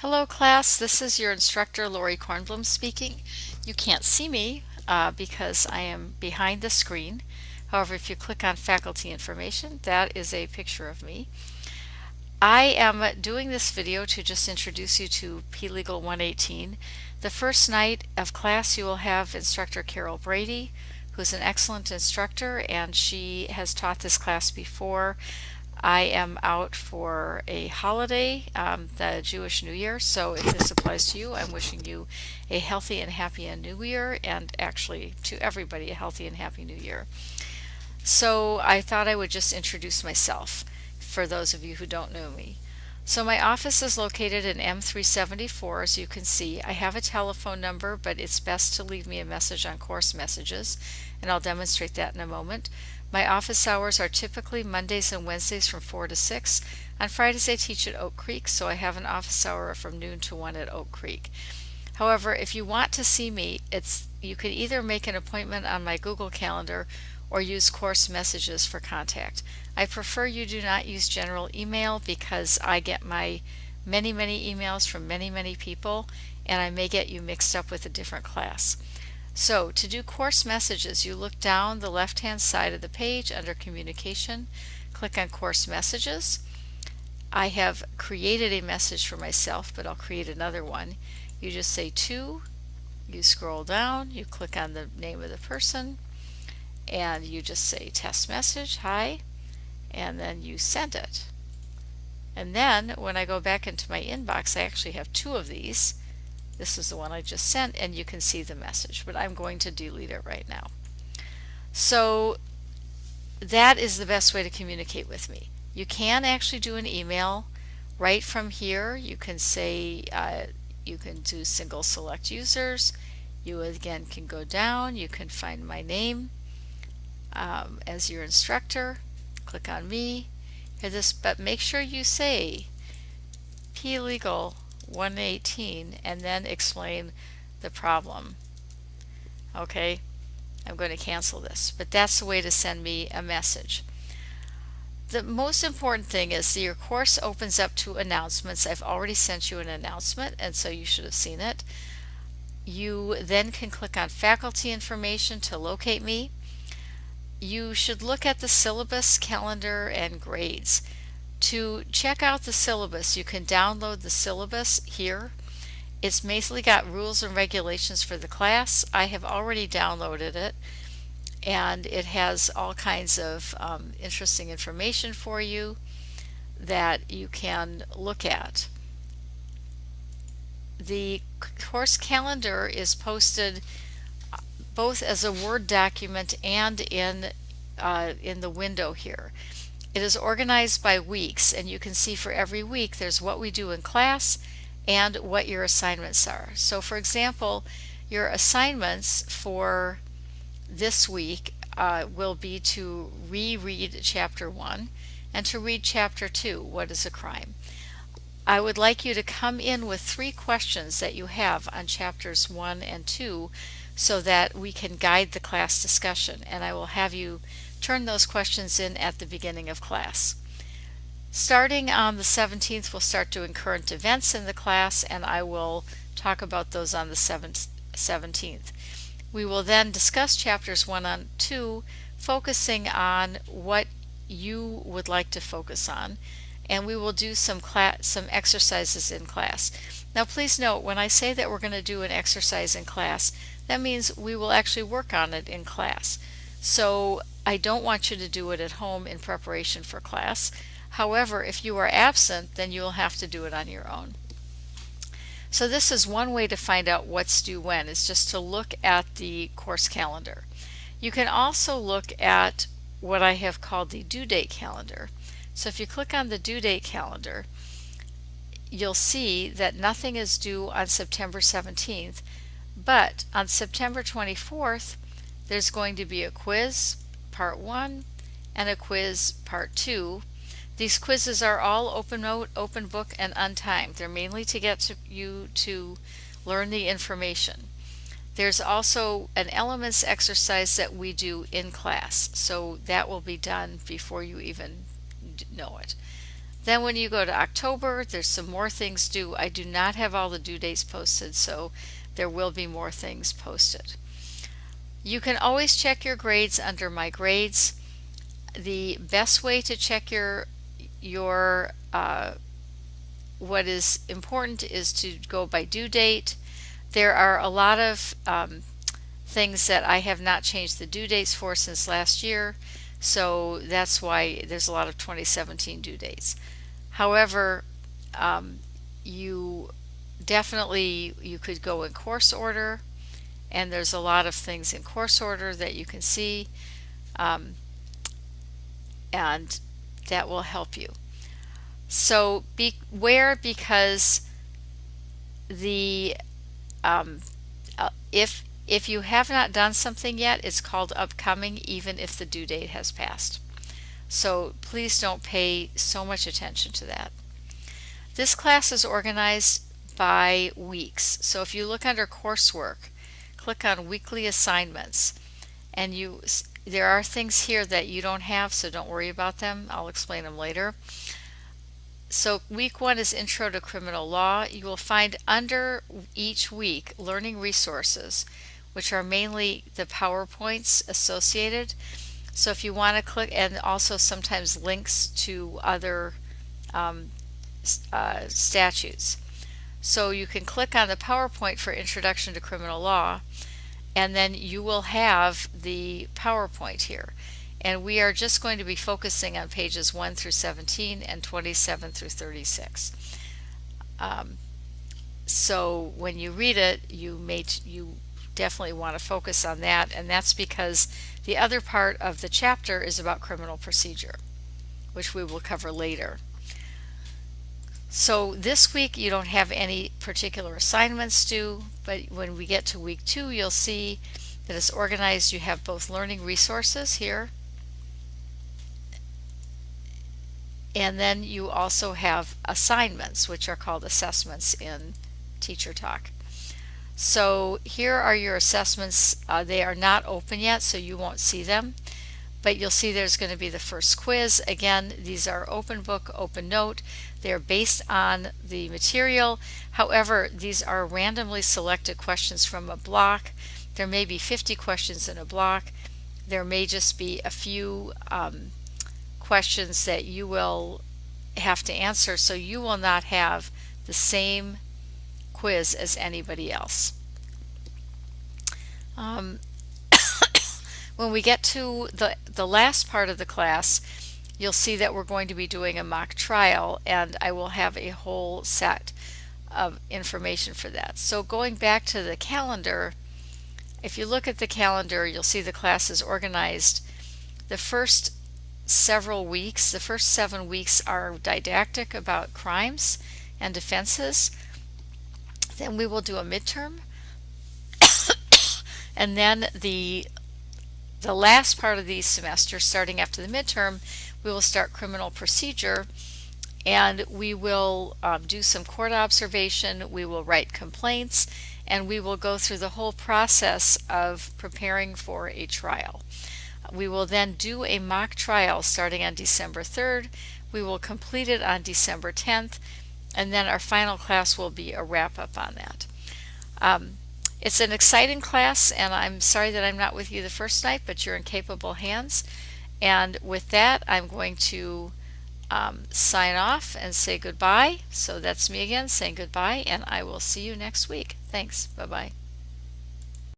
Hello class, this is your instructor Lori Kornblum speaking. You can't see me because I am behind the screen. However, if you click on faculty information, that is a picture of me. I am doing this video to just introduce you to PLegal 118. The first night of class you will have instructor Carol Brady, who's an excellent instructor, and she has taught this class before. I am out for a holiday, the Jewish New Year, so if this applies to you, I'm wishing you a healthy and happy New Year, and actually to everybody a healthy and happy New Year. So I thought I would just introduce myself for those of you who don't know me. So my office is located in M374, as you can see. I have a telephone number, but it's best to leave me a message on course messages, and I'll demonstrate that in a moment. My office hours are typically Mondays and Wednesdays from 4 to 6. On Fridays I teach at Oak Creek, so I have an office hour from noon to 1 at Oak Creek. However, if you want to see me, you can either make an appointment on my Google Calendar or use course messages for contact. I prefer you do not use general email because I get my many emails from many people, and I may get you mixed up with a different class. So to do course messages, you look down the left-hand side of the page under Communication, click on Course Messages. I have created a message for myself, but I'll create another one. You just say to, you scroll down, you click on the name of the person, and you just say test message, hi, and then you send it. And then when I go back into my inbox, I actually have two of these. This is the one I just sent, and you can see the message, but I'm going to delete it right now. So that is the best way to communicate with me. You can actually do an email right from here. You can say, you can do single select users. You again can go down, you can find my name as your instructor, click on me, but make sure you say PLegal 118 and then explain the problem. Okay, I'm going to cancel this, but that's the way to send me a message. The most important thing is that your course opens up to announcements. I've already sent you an announcement, and so you should have seen it. You then can click on faculty information to locate me. You should look at the syllabus, calendar, and grades. To check out the syllabus, you can download the syllabus here. It's basically got rules and regulations for the class. I have already downloaded it, and it has all kinds of interesting information for you that you can look at. The course calendar is posted both as a Word document and in the window here. It is organized by weeks, and you can see for every week there's what we do in class and what your assignments are. So for example, your assignments for this week will be to reread Chapter 1 and to read Chapter 2, What is a Crime? I would like you to come in with 3 questions that you have on Chapters 1 and 2 so that we can guide the class discussion, and I will have you turn those questions in at the beginning of class. Starting on the 17th, we'll start doing current events in the class, and I will talk about those on the 17th. We will then discuss chapters 1 and 2, focusing on what you would like to focus on, and we will do some exercises in class. Now please note, when I say that we're going to do an exercise in class, that means we will actually work on it in class. So I don't want you to do it at home in preparation for class. However, if you are absent, then you'll have to do it on your own. So this is one way to find out what's due when, is just to look at the course calendar. You can also look at what I have called the due date calendar. So if you click on the due date calendar, you'll see that nothing is due on September 17th, but on September 24th, there's going to be a quiz, part 1, and a quiz, part 2. These quizzes are all open note, open book, and untimed. They're mainly to get you to learn the information. There's also an elements exercise that we do in class, so that will be done before you even know it. Then when you go to October, there's some more things due. I do not have all the due dates posted, so there will be more things posted. You can always check your grades under My Grades. The best way to check your what is important is to go by due date. There are a lot of things that I have not changed the due dates for since last year, so that's why there's a lot of 2017 due dates. However, you you could go in course order, and there's a lot of things in course order that you can see, and that will help you. So beware, because the if you have not done something yet, it's called upcoming even if the due date has passed. So please don't pay so much attention to that. This class is organized by weeks. So if you look under coursework, click on weekly assignments, and there are things here that you don't have, so don't worry about them. I'll explain them later. So week 1 is Intro to Criminal Law. You will find under each week learning resources, which are mainly the PowerPoints associated. So if you want to click, and also sometimes links to other statutes. So you can click on the PowerPoint for Introduction to Criminal Law, and then you will have the PowerPoint here. And we are just going to be focusing on pages 1 through 17 and 27 through 36. So when you read it, you definitely want to focus on that, and that's because the other part of the chapter is about criminal procedure, which we will cover later. So this week you don't have any particular assignments due, but when we get to week 2, you'll see that it's organized. You have both learning resources here, and then you also have assignments, which are called assessments in Teacher Talk. So here are your assessments. They are not open yet, so you won't see them, but you'll see there's going to be the first quiz. Again, these are open book, open note. They're based on the material. However, these are randomly selected questions from a block. There may be 50 questions in a block. There may just be a few questions that you will have to answer, so you will not have the same quiz as anybody else. When we get to the last part of the class, you'll see that we're going to be doing a mock trial, and I will have a whole set of information for that. So going back to the calendar, if you look at the calendar, you'll see the class is organized. The first 7 weeks are didactic about crimes and defenses. Then we will do a midterm, and then the last part of the semester, starting after the midterm, we will start criminal procedure, and we will do some court observation, we will write complaints, and we will go through the whole process of preparing for a trial. We will then do a mock trial starting on December 3rd. We will complete it on December 10th, and then our final class will be a wrap-up on that. It's an exciting class, and I'm sorry that I'm not with you the first night, but you're in capable hands. And with that, I'm going to sign off and say goodbye. So that's me again saying goodbye, and I will see you next week. Thanks. Bye-bye.